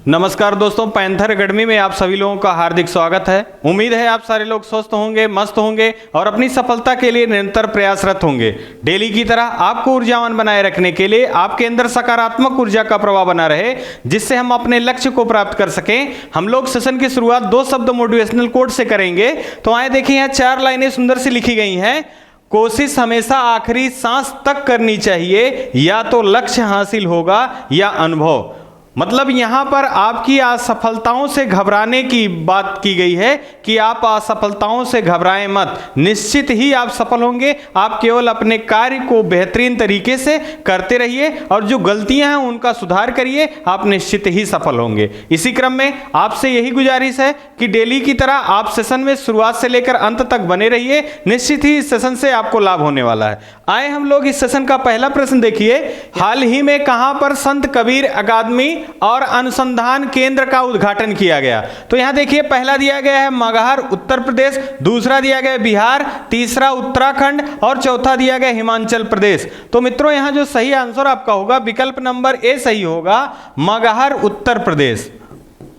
नमस्कार दोस्तों, panther academy में आप सभी लोगों का हार्दिक स्वागत है। उम्मीद है आप सारे लोग स्वस्थ होंगे, मस्त होंगे और अपनी सफलता के लिए निरंतर प्रयासरत होंगे। डेली की तरह आपको ऊर्जावान बनाए रखने के लिए आपके अंदर सकारात्मक ऊर्जा का प्रवाह बना रहे, जिससे हम अपने लक्ष्य को प्राप्त कर सकें। हम लोग सेशन की शुरुआत 2 शब्द मोटिवेशनल कोट से करेंगे। तो आए देखिए, यहाँ 4 लाइनें सुंदर सी लिखी गई हैं। कोशिश हमेशा आखिरी सांस तक करनी चाहिए, या तो लक्ष्य हासिल होगा या अनुभव। मतलब यहां पर आपकी असफलताओं से घबराने की बात की गई है कि आप असफलताओं से घबराएं मत, निश्चित ही आप सफल होंगे। आप केवल अपने कार्य को बेहतरीन तरीके से करते रहिए और जो गलतियां हैं उनका सुधार करिए, आप निश्चित ही सफल होंगे। इसी क्रम में आपसे यही गुजारिश है कि डेली की तरह आप सेशन में शुरुआत से लेकर अंत तक बने रहिए, निश्चित ही इस सेशन से आपको लाभ होने वाला है। आए हम लोग इस सेशन का पहला प्रश्न देखिए। हाल ही में कहां पर संत कबीर अकादमी और अनुसंधान केंद्र का उद्घाटन किया गया? तो यहां देखिए, पहला दिया गया है मगहर उत्तर प्रदेश, दूसरा दिया गया बिहार, तीसरा उत्तराखंड और चौथा दिया गया हिमाचल प्रदेश। तो मित्रों, यहां जो सही आंसर आपका होगा विकल्प नंबर ए सही होगा, मगहर उत्तर प्रदेश।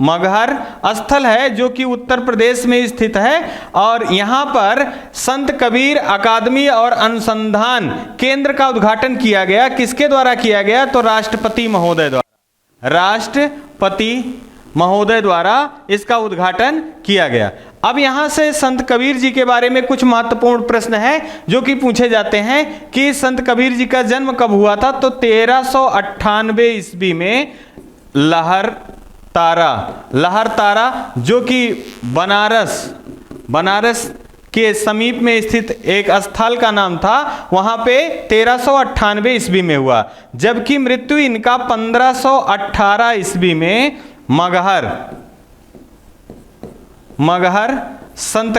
मगहर स्थल है जो कि उत्तर प्रदेश में स्थित है और यहां पर संत कबीर अकादमी और अनुसंधान केंद्र का उद्घाटन किया गया। किसके द्वारा किया गया? तो राष्ट्रपति महोदय द्वारा। राष्ट्रपति महोदय द्वारा इसका उद्घाटन किया गया। अब यहां से संत कबीर जी के बारे में कुछ महत्वपूर्ण प्रश्न है जो कि पूछे जाते हैं कि संत कबीर जी का जन्म कब हुआ था? तो 1398 ईस्वी में लहर तारा जो कि बनारस के समीप में स्थित एक स्थल का नाम था, वहां पे 1398 ईस्वी में हुआ, जबकि मृत्यु इनका 1518 ईस्वी में मगहर संत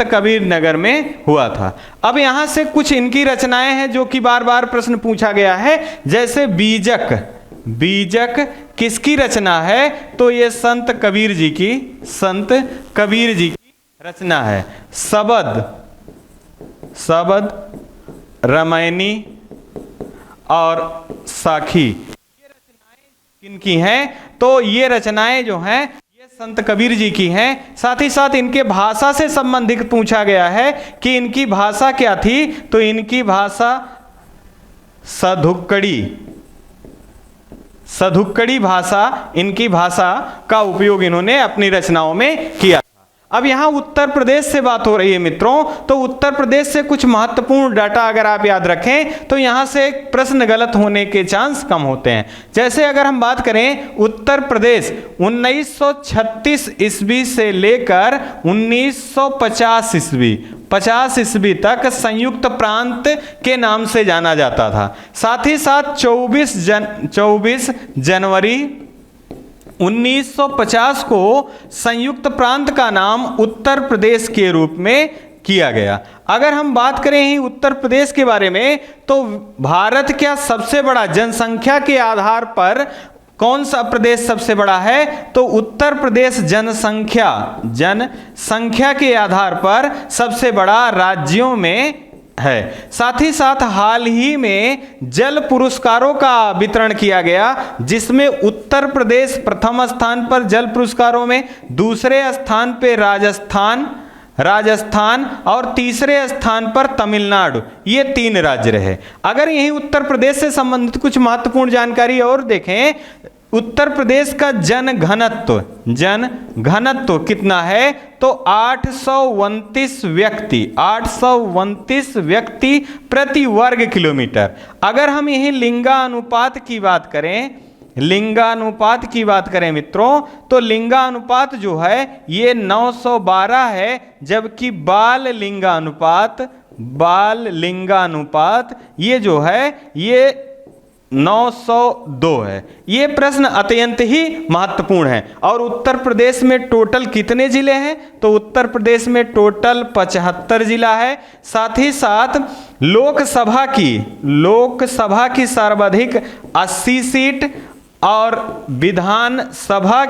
कबीर नगर में हुआ था। अब यहां से कुछ इनकी रचनाएं हैं जो कि बार बार प्रश्न पूछा गया है, जैसे बीजक किसकी रचना है? तो ये संत कबीर जी की रचना है। सबद रामायणी और साखी, ये रचनाएं किनकी हैं? तो ये रचनाएं जो हैं ये संत कबीर जी की हैं। साथ ही साथ इनके भाषा से संबंधित पूछा गया है कि इनकी भाषा क्या थी? तो इनकी भाषा सधुक्कड़ी भाषा, इनकी भाषा का उपयोग इन्होंने अपनी रचनाओं में किया। अब यहाँ उत्तर प्रदेश से बात हो रही है मित्रों, तो उत्तर प्रदेश से कुछ महत्वपूर्ण डाटा अगर आप याद रखें तो यहाँ से प्रश्न गलत होने के चांस कम होते हैं। जैसे अगर हम बात करें, उत्तर प्रदेश 1936 ईस्वी से लेकर 1950 ईस्वी तक संयुक्त प्रांत के नाम से जाना जाता था। साथ ही साथ 24 जनवरी 1950 को संयुक्त प्रांत का नाम उत्तर प्रदेश के रूप में किया गया। अगर हम बात करें ही उत्तर प्रदेश के बारे में, तो भारत का सबसे बड़ा जनसंख्या के आधार पर कौन सा प्रदेश सबसे बड़ा है? तो उत्तर प्रदेश जनसंख्या के आधार पर सबसे बड़ा राज्यों में है। साथ ही साथ हाल ही में जल पुरस्कारों का वितरण किया गया, जिसमें उत्तर प्रदेश प्रथम स्थान पर जल पुरस्कारों में, दूसरे स्थान पे राजस्थान और तीसरे स्थान पर तमिलनाडु, ये 3 राज्य रहे। अगर यही उत्तर प्रदेश से संबंधित कुछ महत्वपूर्ण जानकारी और देखें, उत्तर प्रदेश का जन घनत्व कितना है? तो 829 व्यक्ति प्रति वर्ग किलोमीटर। अगर हम यही लिंगानुपात की बात करें मित्रों, तो लिंगानुपात जो है ये 912 है, जबकि बाल लिंगानुपात ये जो है ये 902 है। ये प्रश्न अत्यंत ही महत्वपूर्ण है। और उत्तर प्रदेश में टोटल कितने जिले हैं? तो उत्तर प्रदेश में टोटल 75 जिला है। साथ ही साथ लोकसभा की सर्वाधिक 80 सीट और विधानसभा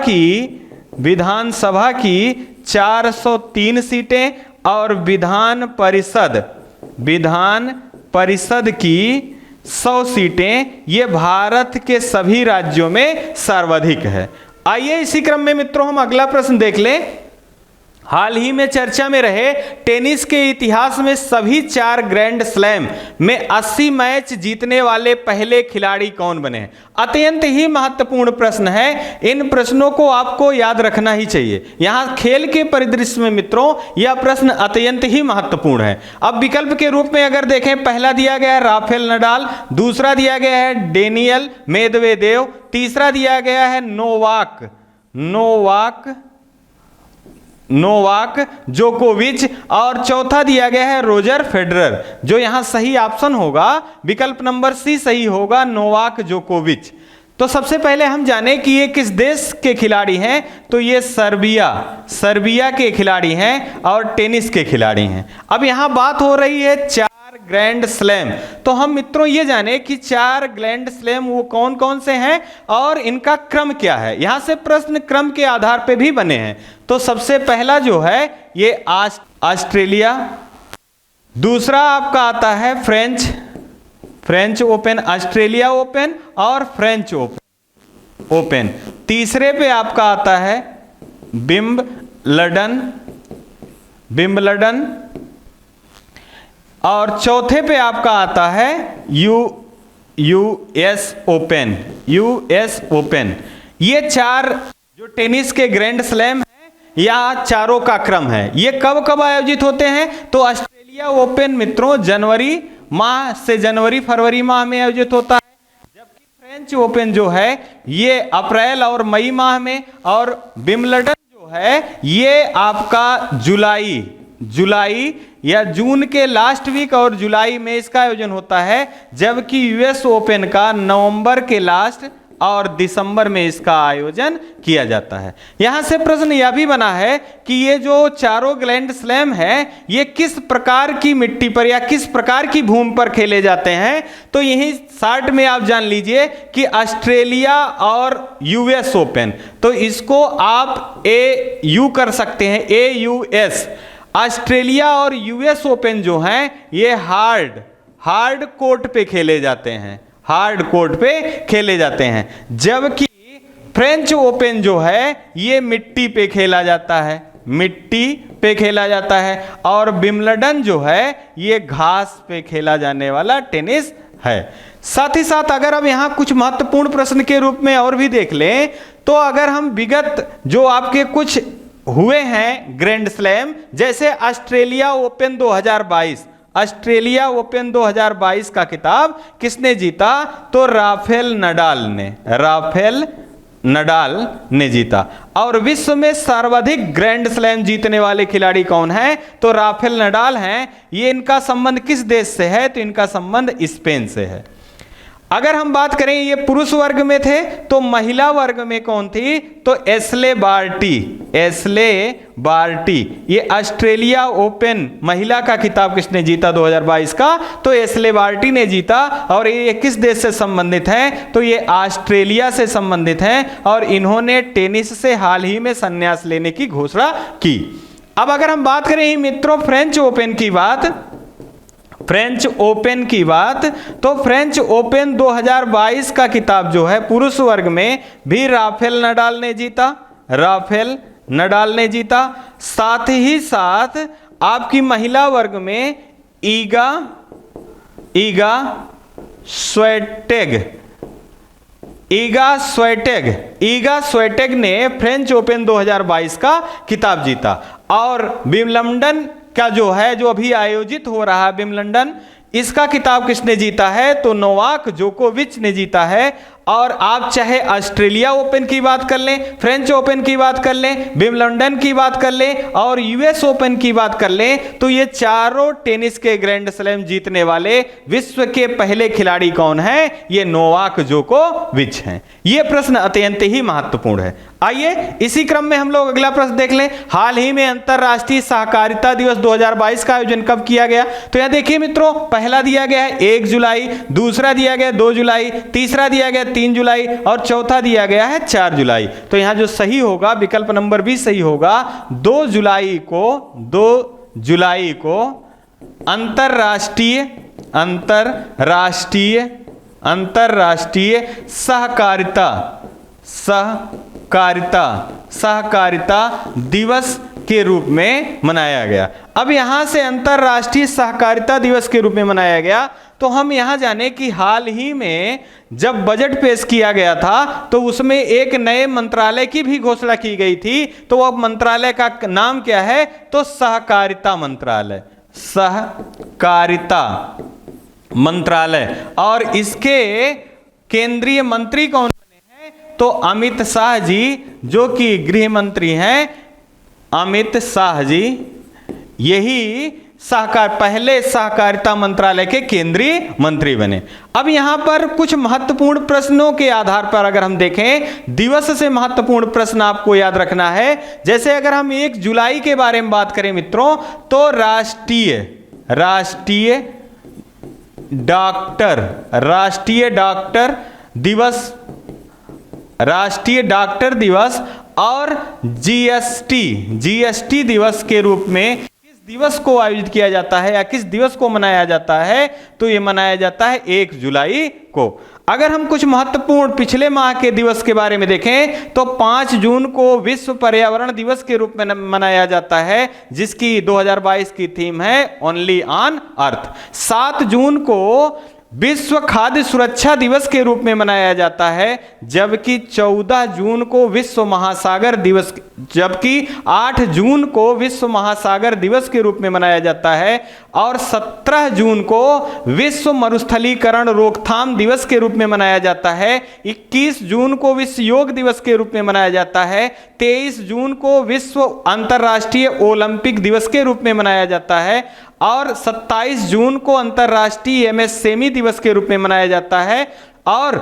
की 403 सीटें और विधान परिषद की 100 सीटें ये भारत के सभी राज्यों में सर्वाधिक है। आइए इसी क्रम में मित्रों हम अगला प्रश्न देख लें। हाल ही में चर्चा में रहे टेनिस के इतिहास में सभी 4 ग्रैंड स्लैम में 80 मैच जीतने वाले पहले खिलाड़ी कौन बने? अत्यंत ही महत्वपूर्ण प्रश्न है, इन प्रश्नों को आपको याद रखना ही चाहिए। यहां खेल के परिदृश्य में मित्रों यह प्रश्न अत्यंत ही महत्वपूर्ण है। अब विकल्प के रूप में अगर देखें, पहला दिया गया है राफेल नडाल, दूसरा दिया गया है डेनियल मेदवेदेव, तीसरा दिया गया है नोवाक जोकोविच और चौथा दिया गया है रोजर फेडरर। जो यहां सही ऑप्शन होगा विकल्प नंबर सी सही होगा, नोवाक जोकोविच। तो सबसे पहले हम जाने कि ये किस देश के खिलाड़ी हैं, तो ये सर्बिया के खिलाड़ी हैं और टेनिस के खिलाड़ी हैं। अब यहां बात हो रही है 4 ग्रैंड स्लैम, तो हम मित्रों ये जाने कि 4 ग्रैंड स्लैम वो कौन कौन से हैं और इनका क्रम क्या है। यहां से प्रश्न क्रम के आधार पे भी बने हैं। तो सबसे पहला जो है ये ऑस्ट्रेलिया, दूसरा आपका आता है फ्रेंच ओपन, ऑस्ट्रेलिया ओपन और फ्रेंच ओपन, तीसरे पे आपका आता है विंबलडन और चौथे पे आपका आता है यूएस ओपन। ये 4 जो टेनिस के ग्रैंड स्लैम हैं या चारों का क्रम है, ये कब कब आयोजित होते हैं? तो ऑस्ट्रेलिया ओपन मित्रों जनवरी माह से फरवरी माह में आयोजित होता है, जबकि फ्रेंच ओपन जो है ये अप्रैल और मई माह में, और विंबलडन जो है ये आपका जुलाई या जून के लास्ट वीक और जुलाई में इसका आयोजन होता है, जबकि यूएस ओपन का नवंबर के लास्ट और दिसंबर में इसका आयोजन किया जाता है। यहां से प्रश्न यह भी बना है कि ये जो चारों ग्रैंड स्लैम है ये किस प्रकार की मिट्टी पर या किस प्रकार की भूमि पर खेले जाते हैं। तो यही शॉर्ट में आप जान लीजिए कि ऑस्ट्रेलिया और यूएस ओपन, तो इसको आप AU कर सकते हैं, AUS। ऑस्ट्रेलिया और यूएस ओपन जो हैं ये हार्ड कोर्ट पे खेले जाते हैं, जबकि फ्रेंच ओपन जो है ये मिट्टी पे खेला जाता है और विंबलडन जो है ये घास पे खेला जाने वाला टेनिस है। साथ ही साथ अगर अब यहाँ कुछ महत्वपूर्ण प्रश्न के रूप में और भी देख लें, तो अगर हम विगत जो आपके कुछ हुए हैं ग्रैंड स्लैम, जैसे ऑस्ट्रेलिया ओपन 2022 का खिताब किसने जीता? तो राफेल नडाल ने जीता। और विश्व में सर्वाधिक ग्रैंड स्लैम जीतने वाले खिलाड़ी कौन हैं? तो राफेल नडाल हैं। ये इनका संबंध किस देश से है? तो इनका संबंध स्पेन से है। अगर हम बात करें ये पुरुष वर्ग में थे, तो महिला वर्ग में कौन थी? तो एस्ले बार्टी। ये ऑस्ट्रेलिया ओपन महिला का खिताब किसने जीता 2022 का? तो एस्ले बार्टी ने जीता। और ये किस देश से संबंधित हैं? तो ये ऑस्ट्रेलिया से संबंधित हैं और इन्होंने टेनिस से हाल ही में संन्यास लेने की घोषणा की। अब अगर हम बात करें मित्रों फ्रेंच ओपन की बात, तो फ्रेंच ओपन 2022 का खिताब जो है पुरुष वर्ग में भी राफेल नडाल ने जीता। साथ ही साथ आपकी महिला वर्ग में ईगा स्वेटेग ने फ्रेंच ओपन 2022 का खिताब जीता। और विंबलडन का जो अभी आयोजित हो रहा है विंबलडन, इसका खिताब किसने जीता है? तो नोवाक जोकोविच ने जीता है। और आप चाहे ऑस्ट्रेलिया ओपन की बात कर लें, फ्रेंच ओपन की बात कर लें, विंबलडन की बात कर लें और यूएस ओपन की बात कर लें, तो ये चारों टेनिस के ग्रैंड स्लैम जीतने वाले विश्व के पहले खिलाड़ी कौन हैं? ये नोवाक जोकोविच हैं। ये प्रश्न अत्यंत ही महत्वपूर्ण है। आइए इसी क्रम में हम लोग अगला प्रश्न देख लें। हाल ही में अंतरराष्ट्रीय सहकारिता दिवस 2022 का आयोजन कब किया गया? तो यहां देखिए मित्रों, पहला दिया गया है 1 जुलाई, दूसरा दिया गया 2 जुलाई, तीसरा दिया गया 3 जुलाई और चौथा दिया गया है 4 जुलाई। तो यहां जो सही होगा विकल्प नंबर भी सही होगा। 2 जुलाई को अंतरराष्ट्रीय सहकारिता दिवस के रूप में मनाया गया। अब यहां से अंतरराष्ट्रीय सहकारिता दिवस के रूप में मनाया गया, तो हम यहां जाने कि हाल ही में जब बजट पेश किया गया था तो उसमें एक नए मंत्रालय की भी घोषणा की गई थी। तो वह मंत्रालय का नाम क्या है? तो सहकारिता मंत्रालय। और इसके केंद्रीय मंत्री कौन बने हैं? तो अमित शाह जी, जो कि गृह मंत्री हैं, अमित शाह जी, यही पहले सहकारिता मंत्रालय के केंद्रीय मंत्री बने। अब यहां पर कुछ महत्वपूर्ण प्रश्नों के आधार पर अगर हम देखें, दिवस से महत्वपूर्ण प्रश्न आपको याद रखना है। जैसे अगर हम 1 जुलाई के बारे में बात करें मित्रों, तो राष्ट्रीय डॉक्टर दिवस और जीएसटी दिवस के रूप में किस दिवस को आयोजित किया जाता है या किस दिवस को मनाया जाता है? तो ये मनाया जाता है 1 जुलाई को। अगर हम कुछ महत्वपूर्ण पिछले माह के दिवस के बारे में देखें, तो 5 जून को विश्व पर्यावरण दिवस के रूप में मनाया जाता है, जिसकी 2022 की थीम है ओनली ऑन अर्थ। 7 जून को विश्व खाद्य सुरक्षा दिवस के रूप में मनाया जाता है, जबकि 14 जून को विश्व महासागर दिवस, जबकि 8 जून को विश्व महासागर दिवस के रूप में मनाया जाता है, और 17 जून को विश्व मरुस्थलीकरण रोकथाम दिवस के रूप में मनाया जाता है। 21 जून को विश्व योग दिवस के रूप में मनाया जाता है। 23 जून को विश्व अंतर्राष्ट्रीय ओलंपिक दिवस के रूप में मनाया जाता है, और 27 जून को अंतर्राष्ट्रीय एमएसएमई दिवस के रूप में मनाया जाता है, और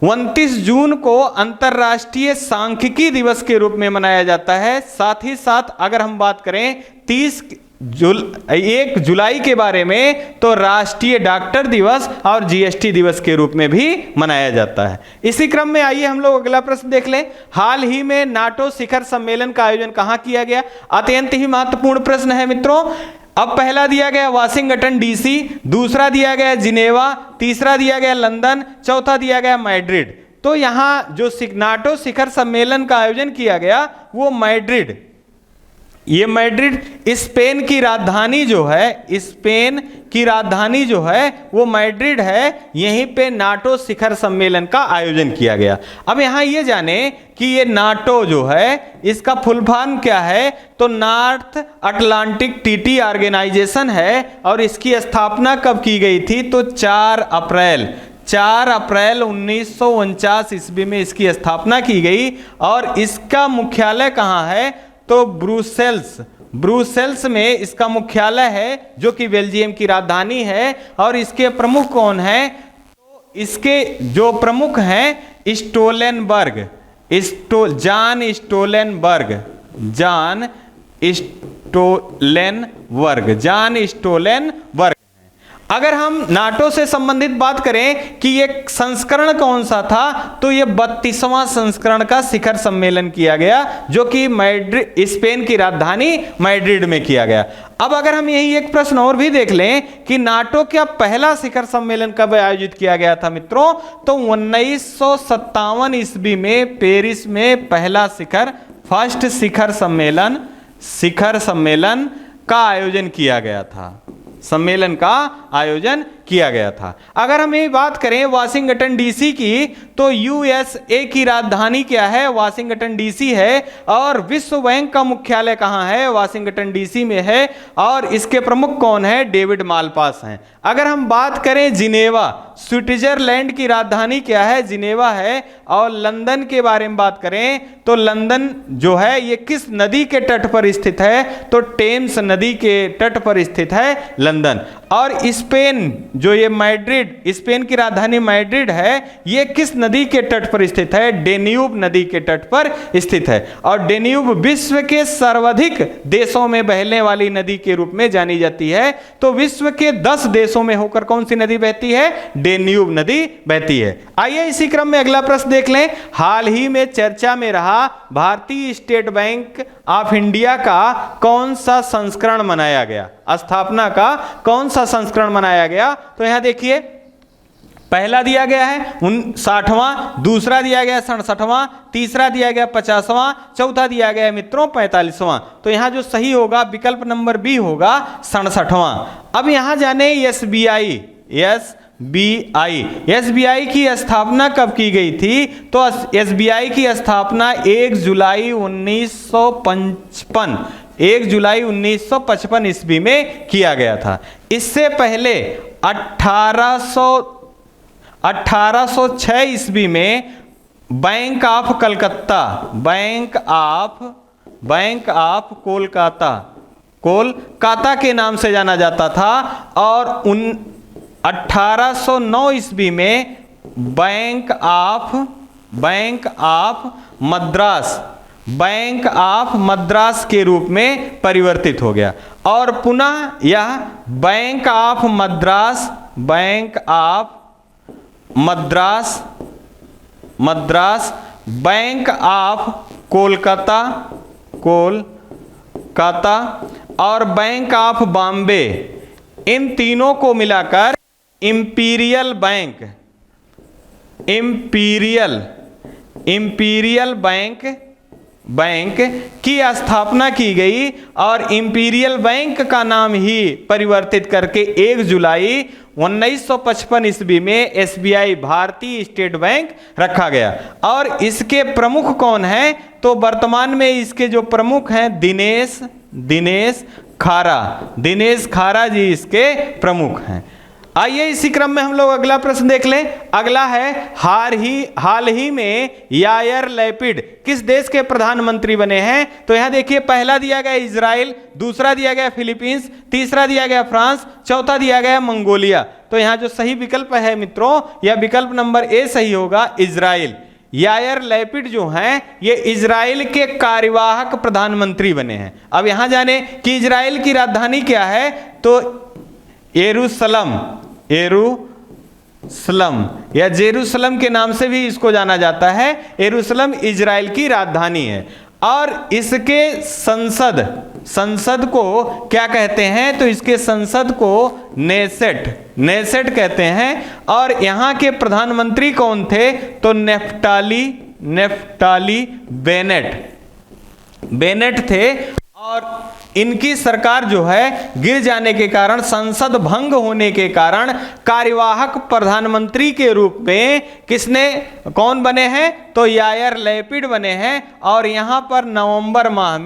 29 जून को अंतर्राष्ट्रीय सांख्यिकी दिवस के रूप में मनाया जाता है। साथ ही साथ अगर हम बात करें 1 जुलाई के बारे में, तो राष्ट्रीय डॉक्टर दिवस और जीएसटी दिवस के रूप में भी मनाया जाता है। इसी क्रम में आइए हम लोग अगला प्रश्न देख लें। हाल ही में नाटो शिखर सम्मेलन का आयोजन कहां किया गया? अत्यंत ही महत्वपूर्ण प्रश्न है मित्रों। अब पहला दिया गया वाशिंगटन डीसी, दूसरा दिया गया जिनेवा, तीसरा दिया गया लंदन, चौथा दिया गया मैड्रिड। तो यहां जो नाटो शिखर सम्मेलन का आयोजन किया गया वो मैड्रिड, ये मैड्रिड स्पेन की राजधानी जो है, वो मैड्रिड है। यहीं पे नाटो शिखर सम्मेलन का आयोजन किया गया। अब यहां ये जाने कि ये नाटो जो है, इसका फुल फॉर्म क्या है? तो नॉर्थ अटलांटिक ट्रीटी ऑर्गेनाइजेशन है, और इसकी स्थापना कब की गई थी? तो 4 अप्रैल 1949 ईस्वी में इसकी स्थापना की गई। और इसका मुख्यालय कहाँ है? तो ब्रुसेल्स में इसका मुख्यालय है, जो कि बेल्जियम की राजधानी है। और इसके प्रमुख कौन हैं? तो इसके जो प्रमुख हैं जॉन स्टोलेनबर्ग। अगर हम नाटो से संबंधित बात करें कि ये संस्करण कौन सा था, तो ये 32वां संस्करण का शिखर सम्मेलन किया गया, जो कि स्पेन की राजधानी मैड्रिड में किया गया। अब अगर हम यही एक प्रश्न और भी देख लें कि नाटो का पहला शिखर सम्मेलन कब आयोजित किया गया था मित्रों, तो 1957 ईस्वी में पेरिस में पहला फर्स्ट शिखर सम्मेलन का आयोजन किया गया था। अगर हम ये बात करें वाशिंगटन डीसी की, तो यूएसए की राजधानी क्या है? वाशिंगटन डीसी है। और विश्व बैंक का मुख्यालय कहाँ है? वाशिंगटन डीसी में है। और इसके प्रमुख कौन है? डेविड मालपास हैं। अगर हम बात करें जिनेवा, स्विट्जरलैंड की राजधानी क्या है? जिनेवा है। और लंदन के बारे में बात करें, तो लंदन जो है ये किस नदी के तट पर स्थित है? तो टेम्स नदी के तट पर स्थित है लंदन। और स्पेन जो ये स्पेन की राजधानी मैड्रिड है, ये किस नदी के तट पर स्थित है? डेन्यूब नदी के तट पर स्थित है। और डेन्यूब विश्व के सर्वाधिक देशों में बहने वाली नदी के रूप में जानी जाती है। तो विश्व के 10 देशों में होकर कौन सी नदी बहती है? डेन्यूब नदी बहती है। आइए इसी क्रम में अगला प्रश्न देख लें। हाल ही में चर्चा में रहा भारतीय स्टेट बैंक ऑफ इंडिया का कौन सा संस्करण मनाया गया, स्थापना का कौन सा संस्करण मनाया गया? तो यहां देखिए पहला दिया गया है 59वां, दूसरा दिया गया 67वां, तीसरा दिया गया 50वां, चौथा दिया गया है मित्रों 45वां। तो यहां जो सही होगा विकल्प नंबर बी होगा 67वां। अब यहां जाने एसबीआई, एसबीआई की स्थापना कब की गई थी? तो एसबीआई की स्थापना 1 जुलाई 1955, 1 जुलाई 1955 ईस्वी में किया गया था। इससे पहले 1806 ईस्वी में bank of Calcutta, bank of Kolkata के नाम से जाना जाता था, और 1809 ईस्वी में बैंक ऑफ मद्रास के रूप में परिवर्तित हो गया, और पुनः यह bank of Madras, bank of Kolkata और बैंक ऑफ बॉम्बे, इन तीनों को मिलाकर इंपीरियल बैंक की स्थापना की गई, और इंपीरियल बैंक का नाम ही परिवर्तित करके 1 जुलाई 1955 ईस्वी में एसबीआई, भारतीय स्टेट बैंक रखा गया। और इसके प्रमुख कौन हैं? तो वर्तमान में इसके जो प्रमुख हैं दिनेश खारा जी इसके प्रमुख हैं। आइए इसी क्रम में हम लोग अगला प्रश्न देख लें। अगला है हाल ही में यायर लैपिड किस देश के प्रधानमंत्री बने हैं? तो यहां देखिए पहला दिया गया इजराइल, दूसरा दिया गया फिलीपींस, तीसरा दिया गया फ्रांस, चौथा दिया गया मंगोलिया। तो यहां जो सही विकल्प है मित्रों, यह विकल्प नंबर ए सही होगा, इजराइल। यायर लैपिड जो हैं ये इजराइल के कार्यवाहक प्रधानमंत्री बने हैं। अब यहां जाने कि इजराइल की राजधानी क्या है? तो यरूशलेम या जेरूशलेम के नाम से भी इसको जाना जाता है। यरूशलेम इजराइल की राजधानी है, और इसके संसद को क्या कहते हैं? तो इसके संसद को नेसेट कहते हैं। और यहाँ के प्रधानमंत्री कौन थे? तो नेफ्टाली बेनेट थे। और इनकी सरकार जो है गिर जाने के कारण, संसद भंग होने के कारण कार्यवाहक प्रधानमंत्री के रूप में कौन बने हैं? तो यायर लैपिड बने हैं। और यहां पर नवंबर माह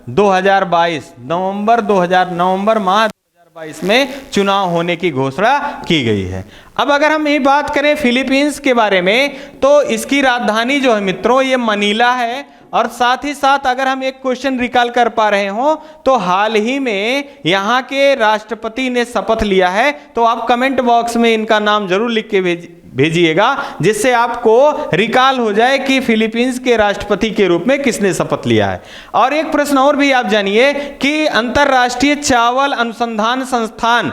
2022 में चुनाव होने की घोषणा की गई है। अब अगर हम ये बात करें फिलीपींस के बारे में, तो इसकी राजधानी जो है मित्रों ये मनीला है। और साथ ही साथ अगर हम एक क्वेश्चन रिकॉल कर पा रहे हो, तो हाल ही में यहाँ के राष्ट्रपति ने शपथ लिया है। तो आप कमेंट बॉक्स में इनका नाम जरूर लिख के भेजिएगा, जिससे आपको रिकॉल हो जाए कि फिलीपींस के राष्ट्रपति के रूप में किसने शपथ लिया है। और एक प्रश्न और भी आप जानिए कि अंतर्राष्ट्रीय चावल अनुसंधान संस्थान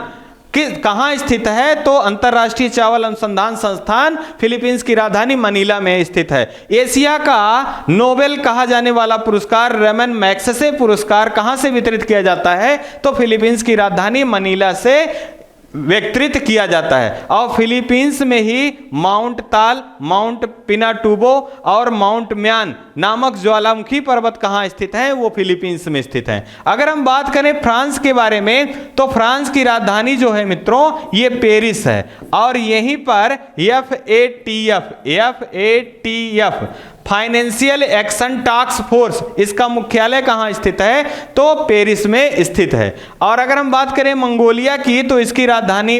कहाँ स्थित है? तो अंतर्राष्ट्रीय चावल अनुसंधान संस्थान फिलीपींस की राजधानी मनीला में स्थित है। एशिया का नोबेल कहा जाने वाला पुरस्कार रेमन मैग्सेसे पुरस्कार कहाँ से वितरित किया जाता है? तो फिलीपींस की राजधानी मनीला से वितरित किया जाता है। और फिलीपींस में ही माउंट ताल, माउंट पिनाटुबो और माउंट म्यान नामक ज्वालामुखी पर्वत कहाँ स्थित है? वो फिलीपींस में स्थित है। अगर हम बात करें फ्रांस के बारे में, तो फ्रांस की राजधानी जो है मित्रों ये पेरिस है। और यहीं पर FATF financial action task force, इसका मुख्यालय कहाँ स्थित है? तो पेरिस में स्थित है। और अगर हम बात करें मंगोलिया की, तो इसकी राजधानी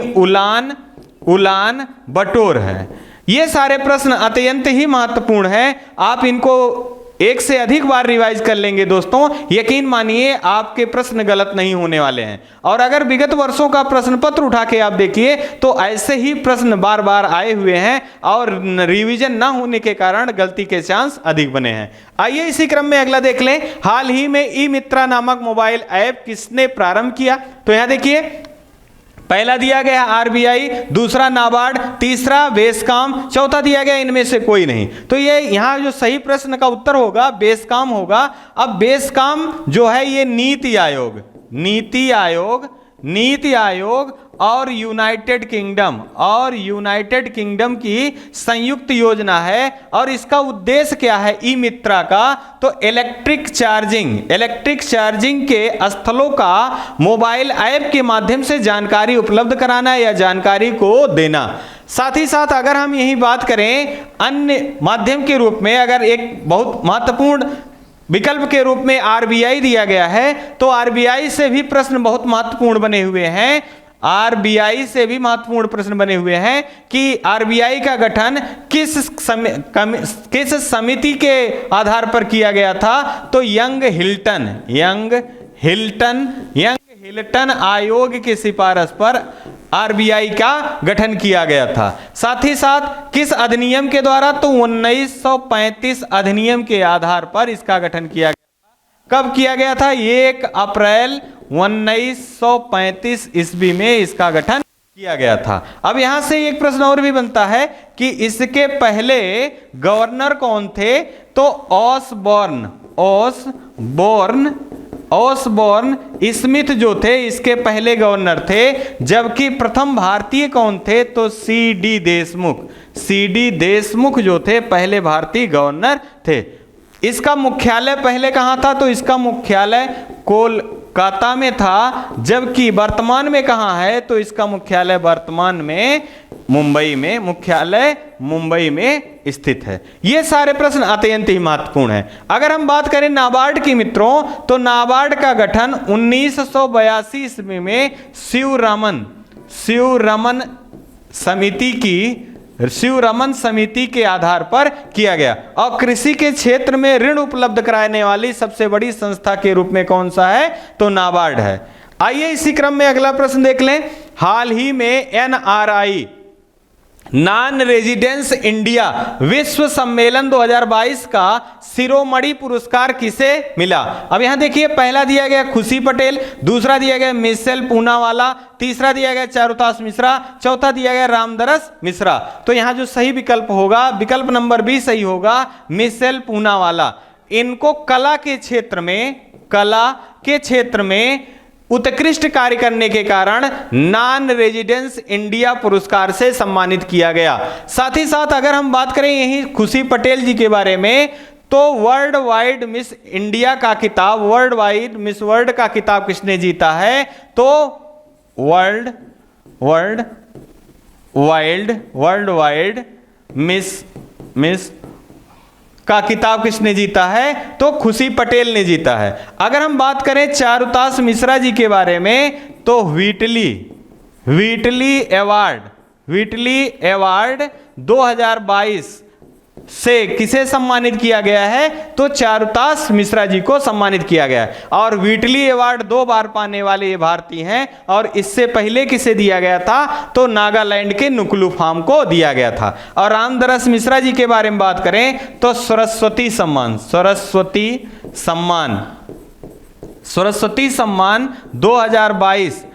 उलान बटोर है। ये सारे प्रश्न अत्यंत ही महत्वपूर्ण हैं। आप इनको एक से अधिक बार रिवाइज कर लेंगे दोस्तों, यकीन मानिए आपके प्रश्न गलत नहीं होने वाले हैं। और अगर विगत वर्षों का प्रश्न पत्र उठा के आप देखिए, तो ऐसे ही प्रश्न बार बार आए हुए हैं, और रिवीजन ना होने के कारण गलती के चांस अधिक बने हैं। आइए इसी क्रम में अगला देख लें। हाल ही में ई मित्रा नामक मोबाइल ऐप किसने प्रारंभ किया? तो यहां देखिए पहला दिया गया आरबीआई, दूसरा नाबार्ड, तीसरा बेस्कॉम, चौथा दिया गया इनमें से कोई नहीं। तो ये यहाँ जो सही प्रश्न का उत्तर होगा बेस्कॉम होगा। अब बेस्कॉम जो है ये नीति आयोग और यूनाइटेड किंगडम की संयुक्त योजना है। और इसका उद्देश्य क्या है ई मित्रा का, तो इलेक्ट्रिक चार्जिंग के स्थलों का मोबाइल ऐप के माध्यम से जानकारी उपलब्ध कराना या जानकारी को देना। साथ ही साथ अगर हम यही बात करें अन्य माध्यम के रूप में, अगर एक बहुत महत्वपूर्ण विकल्प के रूप में आरबीआई दिया गया है, तो आरबीआई से भी प्रश्न बहुत महत्वपूर्ण बने हुए हैं। आरबीआई से भी महत्वपूर्ण प्रश्न बने हुए हैं कि आरबीआई का गठन किस समिति के आधार पर किया गया था, तो यंग हिल्टन आयोग की सिफारिश पर आरबीआई का गठन किया गया था। साथ ही साथ किस अधिनियम के द्वारा, तो 1935 अधिनियम के आधार पर इसका गठन किया गया था। कब किया गया था? 1 अप्रैल 1935 ईस्वी में इसका गठन किया गया था। अब यहां से एक प्रश्न और भी बनता है कि इसके पहले गवर्नर कौन थे, तो ऑसबोर्न स्मिथ जो थे इसके पहले गवर्नर थे। जबकि प्रथम भारतीय कौन थे, तो सीडी देशमुख जो थे पहले भारतीय गवर्नर थे। इसका मुख्यालय पहले कहां था, तो इसका मुख्यालय कोलकाता में था। जबकि वर्तमान में कहां है, तो इसका मुख्यालय वर्तमान में मुंबई में स्थित है। ये सारे प्रश्न अत्यंत ही महत्वपूर्ण हैं। अगर हम बात करें नाबार्ड की मित्रों, तो नाबार्ड का गठन 1982 ईस्वी में शिवरमन समिति के आधार पर किया गया। और कृषि के क्षेत्र में ऋण उपलब्ध कराने वाली सबसे बड़ी संस्था के रूप में कौन सा है, तो नाबार्ड है। आइए इसी क्रम में अगला प्रश्न देख लें। हाल ही में एनआरआई नॉन रेजिडेंस इंडिया विश्व सम्मेलन 2022 का शिरोमणि पुरस्कार किसे मिला? अब यहां देखिए, पहला दिया गया खुशी पटेल, दूसरा दिया गया मिशेल पूनावाला, तीसरा दिया गया चारुतास मिश्रा, चौथा दिया गया रामदरस मिश्रा। तो यहां जो सही विकल्प होगा, विकल्प नंबर बी सही होगा, मिशेल पूनावाला। इनको कला के क्षेत्र में उत्कृष्ट कार्य करने के कारण नॉन रेजिडेंस इंडिया पुरस्कार से सम्मानित किया गया। साथ ही साथ अगर हम बात करें यही खुशी पटेल जी के बारे में, तो वर्ल्ड वाइड मिस इंडिया का किताब, वर्ल्ड वाइड मिस वर्ल्ड का किताब किसने जीता है, तो वर्ल्ड वाइड मिस का किताब किसने जीता है, तो खुशी पटेल ने जीता है। अगर हम बात करें चारुतास मिश्रा जी के बारे में, तो व्हीटली अवार्ड 2022 से किसे सम्मानित किया गया है, तो चारुतास मिश्रा जी को सम्मानित किया गया है। और व्हीटली अवार्ड 2 बार पाने वाले ये भारतीय हैं। और इससे पहले किसे दिया गया था, तो नागालैंड के नुकुलू फार्म को दिया गया था। और रामदरस मिश्रा जी के बारे में बात करें, तो सरस्वती सम्मान 2022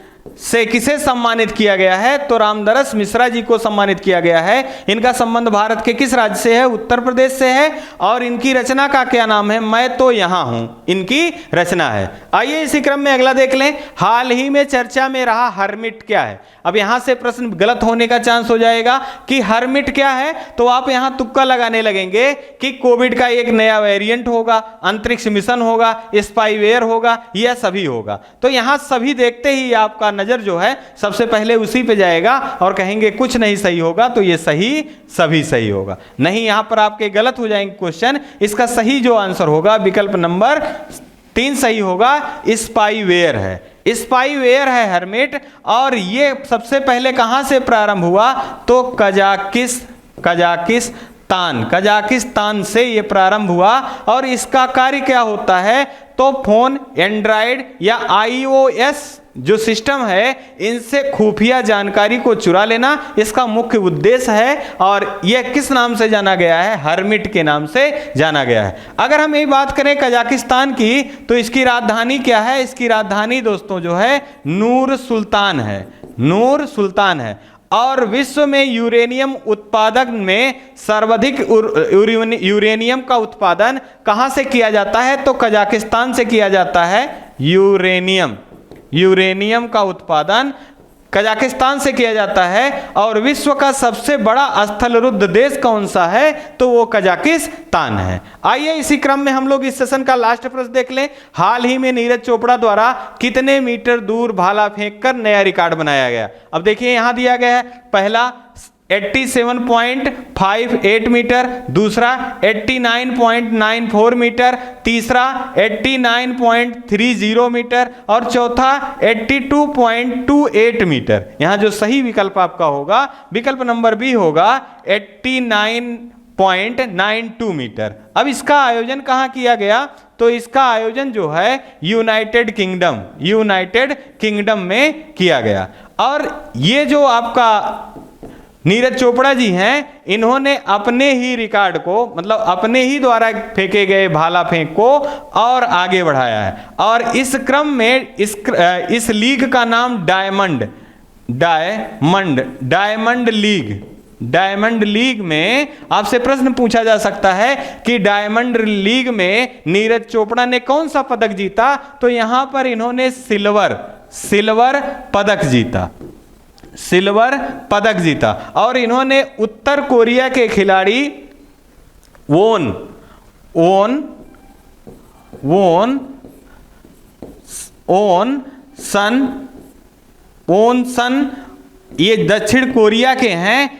से किसे सम्मानित किया गया है, तो रामदरस मिश्रा जी को सम्मानित किया गया है। इनका संबंध भारत के किस राज्य से है, उत्तर प्रदेश से है। और इनकी रचना का क्या नाम है, मैं तो यहां हूं, इनकी रचना है। आइए इसी क्रम में अगला देख लें। हाल ही में चर्चा में रहा हर्मिट क्या है? अब यहां से प्रश्न गलत होने का चांस हो जाएगा कि हर्मिट क्या है, तो आप यहां तुक्का लगाने लगेंगे कि कोविड का एक नया वेरिएंट होगा, अंतरिक्ष मिशन होगा, स्पाईवेयर होगा, यह सभी होगा। तो यहां सभी देखते ही आपका नजर जो है सबसे पहले उसी पे जाएगा और कहेंगे कुछ नहीं सही होगा, तो ये सभी सही होगा। नहीं, यहां पर आपके गलत हो जाएंगे क्वेश्चन। इसका सही जो आंसर होगा विकल्प नंबर 3 सही होगा, स्पाईवेयर है हर्मिट। और ये सबसे पहले कहां से प्रारंभ हुआ, तो कजाकिस्तान से ये प्रारंभ हुआ। और इसका कार्य क्या होता है, तो फोन, एंड्रॉइड या iOS जो सिस्टम है, इनसे खुफिया जानकारी को चुरा लेना इसका मुख्य उद्देश्य है। और यह किस नाम से जाना गया है, हर्मिट के नाम से जाना गया है। अगर हम यही बात करें कजाकिस्तान की, तो इसकी राजधानी क्या है, इसकी राजधानी दोस्तों जो है नूर सुल्तान है। नूर सुल्तान है। और विश्व में यूरेनियम उत्पादन में सर्वाधिक यूरेनियम का उत्पादन कहां से किया जाता है? तो कजाकिस्तान से किया जाता है। यूरेनियम का उत्पादन कजाकिस्तान से किया जाता है। और विश्व का सबसे बड़ा स्थलरुद्ध देश कौन सा है? तो वो कजाकिस्तान है। आइए इसी क्रम में हम लोग इस सेशन का लास्ट प्रश्न देख लें। हाल ही में नीरज चोपड़ा द्वारा कितने मीटर दूर भाला फेंककर नया रिकॉर्ड बनाया गया? अब देखिए यहां दिया गया है, पहला 87.58 मीटर, दूसरा 89.94 मीटर, तीसरा 89.30 मीटर और चौथा 82.28 मीटर। यहां जो सही विकल्प आपका होगा, विकल्प नंबर बी होगा 89.92 मीटर। अब इसका आयोजन कहां किया गया? तो इसका आयोजन जो है यूनाइटेड किंगडम में किया गया। और ये जो आपका नीरज चोपड़ा जी हैं, इन्होंने अपने ही रिकॉर्ड को, मतलब अपने ही द्वारा फेंके गए भाला फेंक को और आगे बढ़ाया है। और इस क्रम में इस लीग का नाम डायमंड लीग में आपसे प्रश्न पूछा जा सकता है कि डायमंड लीग में नीरज चोपड़ा ने कौन सा पदक जीता? तो यहां पर इन्होंने सिल्वर पदक जीता। और इन्होंने उत्तर कोरिया के खिलाड़ी ओन सन, ये दक्षिण कोरिया के हैं,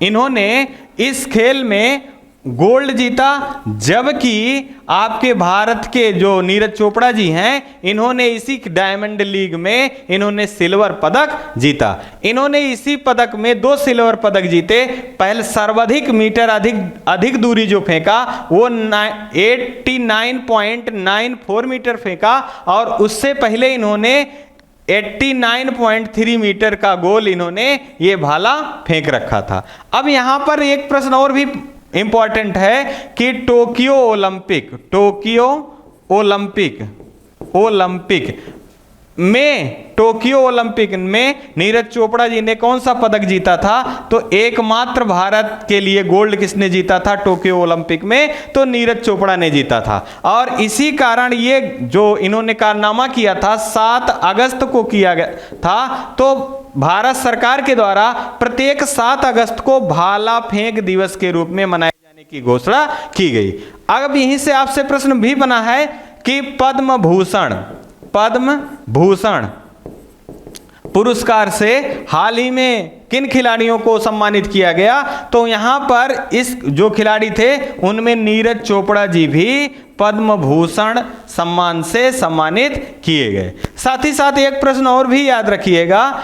इन्होंने इस खेल में गोल्ड जीता। जबकि आपके भारत के जो नीरज चोपड़ा जी हैं, इन्होंने इसी डायमंड लीग में इन्होंने सिल्वर पदक जीता। इन्होंने इसी पदक में 2 सिल्वर पदक जीते। पहले सर्वाधिक मीटर अधिक दूरी जो फेंका वो 89.94 मीटर फेंका। और उससे पहले इन्होंने 89.3 मीटर का गोल इन्होंने ये भाला फेंक रखा था। अब यहां पर एक प्रश्न और भी इंपॉर्टेंट है कि टोक्यो ओलंपिक में नीरज चोपड़ा जी ने कौन सा पदक जीता था? तो एकमात्र भारत के लिए गोल्ड किसने जीता था टोक्यो ओलंपिक में? तो नीरज चोपड़ा ने जीता था। और इसी कारण ये जो इन्होंने कारनामा किया था 7 अगस्त को किया गया था। तो भारत सरकार के द्वारा प्रत्येक 7 अगस्त को भाला फेंक दिवस के रूप में मनाए जाने की घोषणा की गई। अब यहीं से आपसे प्रश्न भी बना है कि पद्म भूषण पुरस्कार से हाल ही में किन खिलाड़ियों को सम्मानित किया गया? तो यहां पर इस जो खिलाड़ी थे उनमें नीरज चोपड़ा जी भी पद्म भूषण सम्मान से सम्मानित किए गए। साथ ही साथ एक प्रश्न और भी याद रखिएगा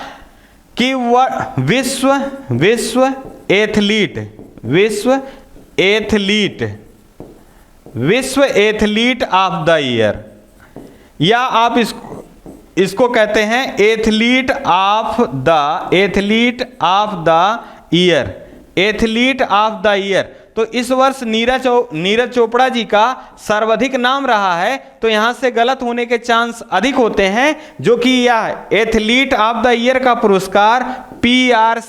कि विश्व एथलीट ऑफ द ईयर, या आप इसको कहते हैं एथलीट ऑफ द ईयर। तो इस वर्ष नीरज चोपड़ा जी का सर्वाधिक नाम रहा है, तो यहां से गलत होने के चांस अधिक होते हैं। जो कि यह एथलीट ऑफ द ईयर का पुरस्कार पीआर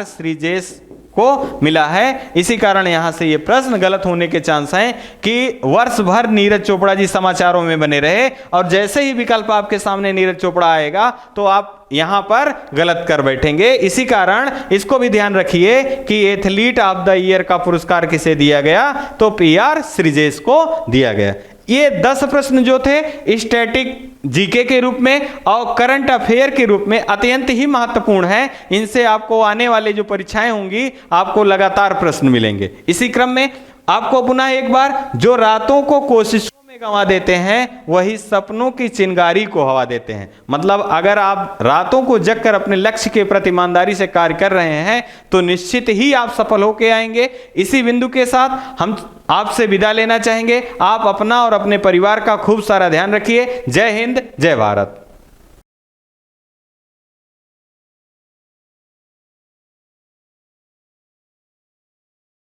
श्रीजेश को मिला है। इसी कारण यहां से ये प्रश्न गलत होने के चांस हैं कि वर्ष भर नीरज चोपड़ा जी समाचारों में बने रहे, और जैसे ही विकल्प आपके सामने नीरज चोपड़ा आएगा तो आप यहां पर गलत कर बैठेंगे। इसी कारण इसको भी ध्यान रखिए कि एथलीट ऑफ द ईयर का पुरस्कार किसे दिया गया? तो पीआर श्रीजेश को दिया गया। ये 10 प्रश्न जो थे स्टैटिक जीके के रूप में और करंट अफेयर के रूप में अत्यंत ही महत्वपूर्ण है। इनसे आपको आने वाले जो परीक्षाएं होंगी आपको लगातार प्रश्न मिलेंगे। इसी क्रम में आपको पुनः एक बार, जो रातों को कोशिशों में गंवा देते हैं वही सपनों की चिंगारी को हवा देते हैं। मतलब अगर आप रातों को जगकर अपने लक्ष्य के प्रति ईमानदारी से कार्य कर रहे हैं तो निश्चित ही आप सफल होकर आएंगे। इसी बिंदु के साथ हम आपसे विदा लेना चाहेंगे। आप अपना और अपने परिवार का खूब सारा ध्यान रखिए। जय हिंद, जय भारत।